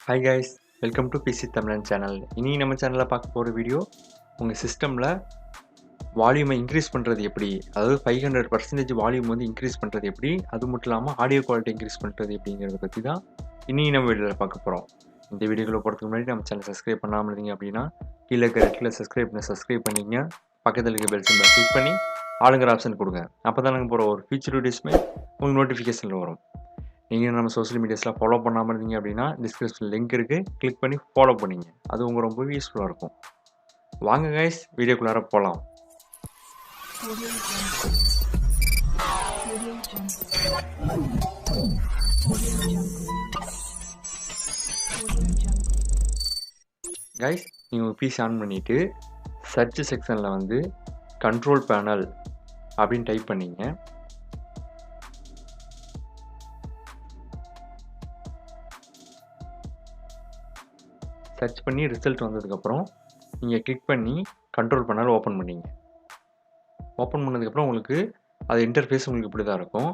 Hi guys, welcome to PC Tamilan channel. இன்னைக்கு நம்ம சேனல்ல பார்க்க போற வீடியோ உங்க சிஸ்டம்ல வால்யூமை இன்க்ரீஸ் பண்றது எப்படி, அதாவது 500% வால்யூம் வந்து இன்க்ரீஸ் பண்றது எப்படி, அது மட்டும் இல்லாம ஆடியோ குவாலிட்டி இன்க்ரீஸ் பண்றது எப்படிங்கறத பத்தி தான் இன்னைக்கு நம்ம வீடியோல பார்க்க போறோம். இந்த வீடியோக்குள்ள போறதுக்கு முன்னாடி நம்ம சேனலை சப்ஸ்கிரைப் பண்ணாம இருந்தீங்க அப்படின்னா கீழே இருக்க ரெட் கலர் சப்ஸ்கிரைப் பண்ணிங்க, பக்கத்துல இருக்க பெல் சிம்பலை கிளிக் பண்ணி ஆளுங்கிற ஆப்ஷன் கொடுங்க. அப்பதான் நாங்க போற ஒரு ஃபியூச்சர் வீடியோஸ்மே உங்களுக்கு நோட்டிஃபிகேஷன்ல வரும். நீங்கள் நம்ம சோஷியல் மீடியாஸில் ஃபாலோ பண்ணாமல் இருந்தீங்க அப்படின்னா டிஸ்கிரிப்ஷன் லிங்க் இருக்குது, கிளிக் பண்ணி ஃபாலோ பண்ணிங்க. அது உங்களுக்கு ரொம்ப யூஸ்ஃபுல்லாக இருக்கும். வாங்க கைஸ், வீடியோக்குள்ளார போகலாம். கைஸ், நீங்கள் உங்கள் பிசி ஆன் பண்ணிவிட்டு சர்ச் செக்ஷனில் வந்து கண்ட்ரோல் பேனல் அப்படின்னு டைப் பண்ணிங்க. சர்ச் பண்ணி ரிசல்ட் வந்ததுக்கப்புறம் நீங்கள் கிளிக் பண்ணி கண்ட்ரோல் பேனல் ஓப்பன் பண்ணிங்க. ஓப்பன் பண்ணதுக்கப்புறம் உங்களுக்கு அது இன்டர்ஃபேஸ் உங்களுக்கு இப்படி தான் இருக்கும்.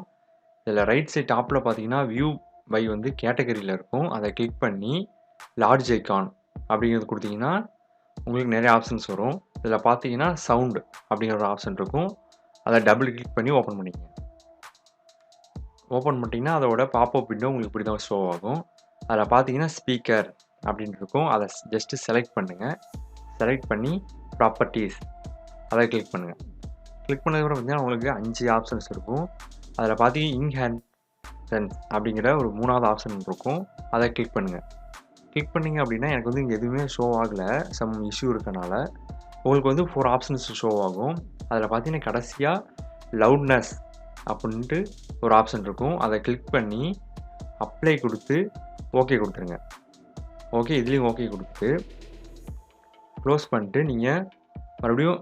இதில் ரைட் சைட் டாப்பில் பார்த்தீங்கன்னா வியூ பை வந்து கேட்டகரியில் இருக்கும். அதை கிளிக் பண்ணி லார்ஜ் ஐக்கான் அப்படிங்கிறது கொடுத்தீங்கன்னா உங்களுக்கு நிறைய ஆப்ஷன்ஸ் வரும். இதில் பார்த்தீங்கன்னா சவுண்டு அப்படிங்கிற ஒரு ஆப்ஷன் இருக்கும். அதை டபுள் கிளிக் பண்ணி ஓப்பன் பண்ணிங்க. ஓப்பன் பண்ணிட்டீங்கன்னா அதோட பாப்அப் விண்டோ உங்களுக்கு இப்படி தான் ஷோ ஆகும். அதில் பார்த்தீங்கன்னா ஸ்பீக்கர் அப்படின்னு இருக்கும். அதை ஜஸ்ட்டு செலக்ட் பண்ணுங்கள். செலக்ட் பண்ணி ப்ராப்பர்ட்டிஸ் அதை கிளிக் பண்ணுங்கள். கிளிக் பண்ணதுக்கப்புறம் பார்த்தீங்கன்னா உங்களுக்கு 5 ஆப்ஷன்ஸ் இருக்கும். அதில் பார்த்தீங்கன்னா இன்ஹேண்டன்ஸ் அப்படிங்கிற ஒரு 3வது ஆப்ஷன் இருக்கும். அதை கிளிக் பண்ணுங்கள். கிளிக் பண்ணிங்க அப்படின்னா எனக்கு வந்து இங்கே எதுவுமே ஷோ ஆகலை, சம் இஷ்யூ இருக்கனால. உங்களுக்கு வந்து 4 ஆப்ஷன்ஸ் ஷோ ஆகும். அதில் பார்த்தீங்கன்னா கடைசியாக லவுட்னஸ் அப்படின்ட்டு ஒரு ஆப்ஷன் இருக்கும். அதை கிளிக் பண்ணி அப்ளை கொடுத்து ஓகே கொடுத்துருங்க. ஓகே, இதுலேயும் ஓகே கொடுத்து க்ளோஸ் பண்ணிட்டு நீங்கள் மறுபடியும்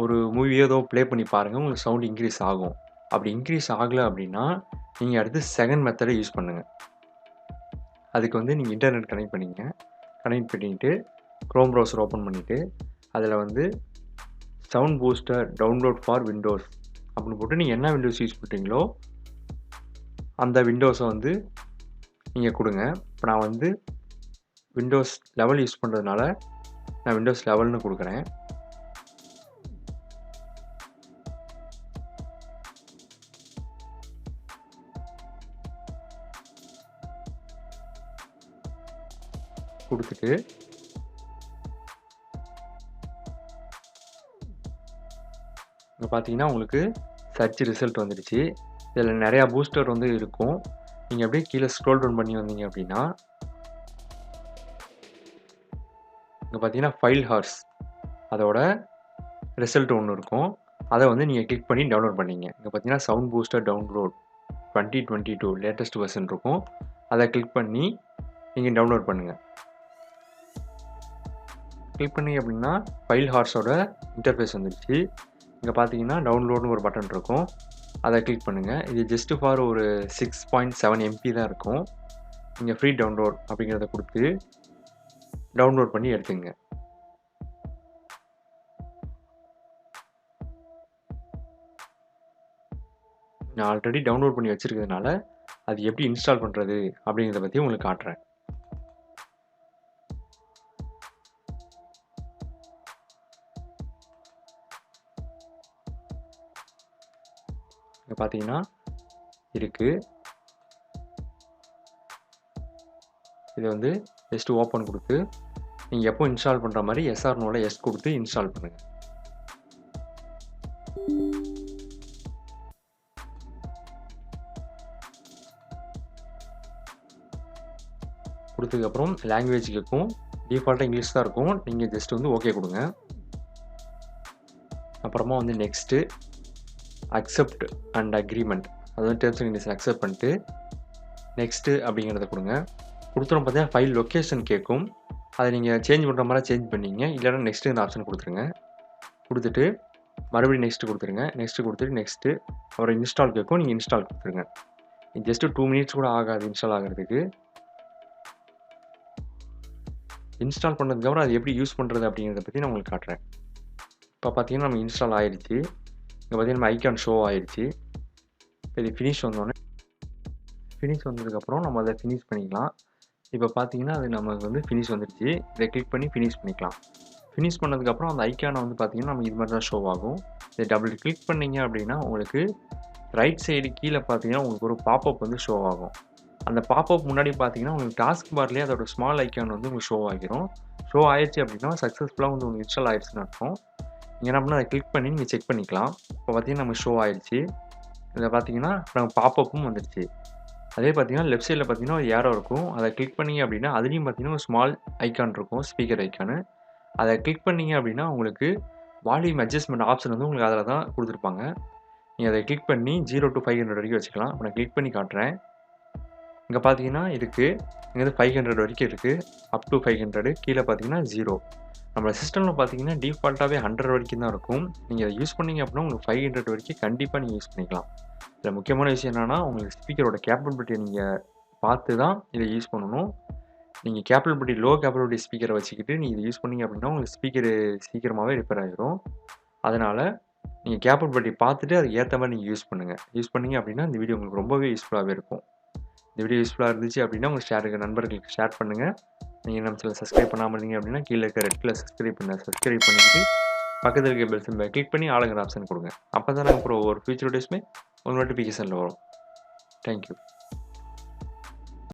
ஒரு மூவி ஏதோ ப்ளே பண்ணி பாருங்கள். உங்களுக்கு சவுண்ட் இன்க்ரீஸ் ஆகும். அப்படி இன்க்ரீஸ் ஆகலை அப்படின்னா நீங்கள் அடுத்து செகண்ட் மெத்தடை யூஸ் பண்ணுங்கள். அதுக்கு வந்து நீங்கள் இன்டர்நெட் கனெக்ட் பண்ணிங்க. கனெக்ட் பண்ணிவிட்டு க்ரோம் ப்ரௌசர் ஓப்பன் பண்ணிவிட்டு அதில் வந்து sound booster download for Windows அப்படின்னு போட்டு நீங்கள் என்ன விண்டோஸ் யூஸ் பண்ணுறீங்களோ அந்த விண்டோஸை வந்து நீங்கள் கொடுங்க. இப்போ நான் வந்து விண்டோஸ் 11 யூஸ் பண்ணுறதுனால நான் விண்டோஸ் 11னு கொடுக்குறேன். கொடுத்துட்டு இங்கே பார்த்தீங்கன்னா உங்களுக்கு சர்ச் ரிசல்ட் வந்துடுச்சு. இதில் நிறையா பூஸ்டர் வந்து இருக்கும். நீங்கள் அப்படியே கீழே ஸ்க்ரோல் டவுன் பண்ணி வந்தீங்க அப்படின்னா இங்கே பார்த்தீங்கன்னா ஃபைல் ஹார்ஸ் அதோட ரிசல்ட் ஒன்று இருக்கும். அதை வந்து நீங்கள் கிளிக் பண்ணி டவுன்லோட் பண்ணிங்க. இங்கே பார்த்தீங்கன்னா sound booster download 2022 latest version இருக்கும். அதை கிளிக் பண்ணி நீங்கள் டவுன்லோட் பண்ணுங்கள். கிளிக் பண்ணி அப்படின்னா ஃபைல் ஹார்ஸோட இன்டர்ஃபேஸ் வந்துடுச்சு. இங்கே பார்த்தீங்கன்னா டவுன்லோடுன்னு ஒரு பட்டன் இருக்கும். அதை கிளிக் பண்ணுங்கள். இது ஜஸ்ட்டு ஃபார் ஒரு 6.7 MB தான் இருக்கும். நீங்கள் ஃப்ரீ டவுன்லோட் அப்படிங்கிறத கொடுத்து டவுன்லோட் பண்ணி எடுத்துங்க. நான் ஆல்ரெடி டவுன்லோட் பண்ணி வச்சுருக்கிறதுனால அது எப்படி இன்ஸ்டால் பண்ணுறது அப்படிங்கிறத பற்றி உங்களுக்கு காட்டுறேன். இங்கே பார்த்தீங்கன்னா இருக்குது. இது வந்து ஜஸ்ட்டு ஓப்பன் கொடுத்து நீங்கள் எப்போ இன்ஸ்டால் பண்ணுற மாதிரி எஸ்ஆர் நோவில் எஸ் கொடுத்து இன்ஸ்டால் பண்ணுங்கள். கொடுத்ததுக்கப்புறம் லாங்குவேஜ் கேட்கும். டிஃபால்ட்டாக இங்கிலீஷ் தான் இருக்கும். நீங்கள் ஜஸ்ட் வந்து ஓகே கொடுங்க. அப்புறமா வந்து நெக்ஸ்ட்டு அக்செப்ட் அண்ட் அக்ரிமெண்ட், அதாவது டேர்ம்ஸ் அண்ட் கண்டிஷன் அக்செப்ட் பண்ணிட்டு நெக்ஸ்ட்டு அப்படிங்கிறத கொடுங்க. கொடுத்துரும் பார்த்தீங்கன்னா ஃபைல் லொக்கேஷன் கேட்கும். அதை நீங்கள் சேஞ்ச் பண்ணுற மாதிரி சேஞ்ச் பண்ணிங்க, இல்லைன்னா நெக்ஸ்ட்டு இந்த ஆப்ஷன் கொடுத்துருங்க. கொடுத்துட்டு மறுபடியும் நெக்ஸ்ட்டு கொடுத்துருங்க. நெக்ஸ்ட்டு கொடுத்துட்டு நெக்ஸ்ட்டு அப்புறம் இன்ஸ்டால் கேட்கும். நீங்கள் இன்ஸ்டால் கொடுத்துருங்க. ஜஸ்ட்டு 2 மினிட்ஸ் கூட ஆகாது இன்ஸ்டால் ஆகிறதுக்கு. இன்ஸ்டால் பண்ணதுக்கப்புறம் அது எப்படி யூஸ் பண்ணுறது அப்படிங்கிறத பற்றி நான் உங்களுக்கு காட்டுறேன். இப்போ பார்த்தீங்கன்னா நம்ம இன்ஸ்டால் ஆகிடுச்சு. இங்கே பார்த்தீங்கன்னா நம்ம ஐக்கான் ஷோ ஆகிடுச்சு. இப்போ இது ஃபினிஷ் வந்தோடனே ஃபினிஷ் வந்ததுக்கப்புறம் நம்ம அதை ஃபினிஷ் பண்ணிக்கலாம். இப்போ பார்த்தீங்கன்னா, அது நமக்கு வந்து ஃபினிஷ் வந்துருச்சு. இத கிளிக் பண்ணி ஃபினிஷ் பண்ணிக்கலாம். ஃபினிஷ் பண்ணதுக்கப்புறம் அந்த ஐகான வந்து பார்த்தீங்கன்னா, நமக்கு இது மாரி தான் ஷோ ஆகும். இத டபுள் கிளிக் பண்ணீங்க அப்படின்னா, உங்களுக்கு ரைட் சைடு கீழ பார்த்தீங்கன்னா, உங்களுக்கு ஒரு பாப்பப் வந்து ஷோ ஆகும். அந்த பாப்பப் முன்னாடி பார்த்தீங்கன்னா, உங்களுக்கு டாஸ்க் பார்லயே அதோட ஸ்மால் ஐகான் வந்து உங்களுக்கு ஷோ ஆகிரும். ஷோ ஆயிருச்சு அப்படின்னா, சக்சஸ்ஃபுல்லா வந்து உங்களுக்கு இன்ஸ்டால் ஆயிருச்சுன்னு அர்த்தம். நீங்க என்ன பண்ணணும், அத கிளிக் பண்ணி நீங்க செக் பண்ணிக்கலாம். இப்போ பார்த்தீங்கன்னா, நமக்கு ஷோ ஆயிருச்சு. இதில பார்த்தீங்கன்னா, நமக்கு பாப்பப்பும் வந்துருச்சு. அதே பார்த்தீங்கன்னா, லெஃப்ட் சைட்ல பார்த்தீங்கன்னா, ஒரு ஏரோ இருக்கும். அத கிளிக் பண்ணீங்க அப்படின்னா, அதிலயும் பார்த்தீங்கன்னா, ஒரு ஸ்மால் ஐகான் இருக்கும். ஸ்பீக்கர் ஐகானு. அத கிளிக் பண்ணீங்க அப்படின்னா, உங்களுக்கு வால்யூம் அட்ஜஸ்ட்மென்ட் ஆப்ஷன் வந்து உங்களுக்கு அதில தான் குடுத்துருப்பாங்க. நீங்க அத கிளிக் பண்ணி 0 டூ 500 வரைக்கும் வச்சுக்கலாம். இப்ப நான் கிளிக் பண்ணி காட்டுறேன். இங்க பார்த்தீங்கன்னா இருக்கு. இங்க வந்து 500 வரைக்கும் இருக்கு. அப் டூ 500 கீழ பார்த்தீங்கன்னா 0. நம்ம சிஸ்டம்ல பார்த்தீங்கன்னா, டிஃபால்ட்டாவே 100 வரைக்கும் தான் இருக்கும். நீங்க அத யூஸ் பண்ணீங்க அப்படின்னா, உங்களுக்கு 500 வரைக்கும் கண்டிப்பா நீங்க யூஸ் பண்ணிக்கலாம். இதுல முக்கியமான விஷயம் என்னன்னா, உங்களுக்கு ஸ்பீக்கரோட கேப்பபிலிட்டிய நீங்க பார்த்து தான் இத யூஸ் பண்ணணும். நீங்க லோ கேப்பபிலிட்டி ஸ்பீக்கர வச்சுக்கிட்டு நீங்க இத யூஸ் பண்ணீங்க அப்படின்னா, உங்களுக்கு ஸ்பீக்கரு சீக்கிரமாவே ரிப்பேர் ஆயிரும். அதனால நீங்க கேப்பபிலிட்டி பார்த்துட்டு அதுக்கு ஏத்த மாரி நீங்க யூஸ் பண்ணுங்க. யூஸ் பண்ணீங்க அப்படின்னா, இந்த வீடியோ உங்களுக்கு ரொம்பவே யூஸ்ஃபுல்லாவே இருக்கும். இந்த வீடியோ யூஸ்ஃபுல்லா இருந்துச்சு அப்படின்னா, உங்க நண்பர்களுக்கு ஷேர் பண்ணுங்க. நீங்க நம்ம சேனல சப்ஸ்கிரைப் பண்ணாம இருந்தீங்க அப்படின்னா, கீழ இருக்க ரெட் கலர் சப்ஸ்கிரைப் பண்ணிக்கிட்டு, பக்கத்துல இருக்க பெல் சிம்பல கிளிக் பண்ணி ஆளுங்கிற ஆப்ஷன் குடுங்க. அப்பதான் நாங்க அப்புறம் ஒரு ஃபியூச்சர் வீடியோஸ்மே உங்க நோட்டிஃபிகேஷன்ல வரும். Thank you.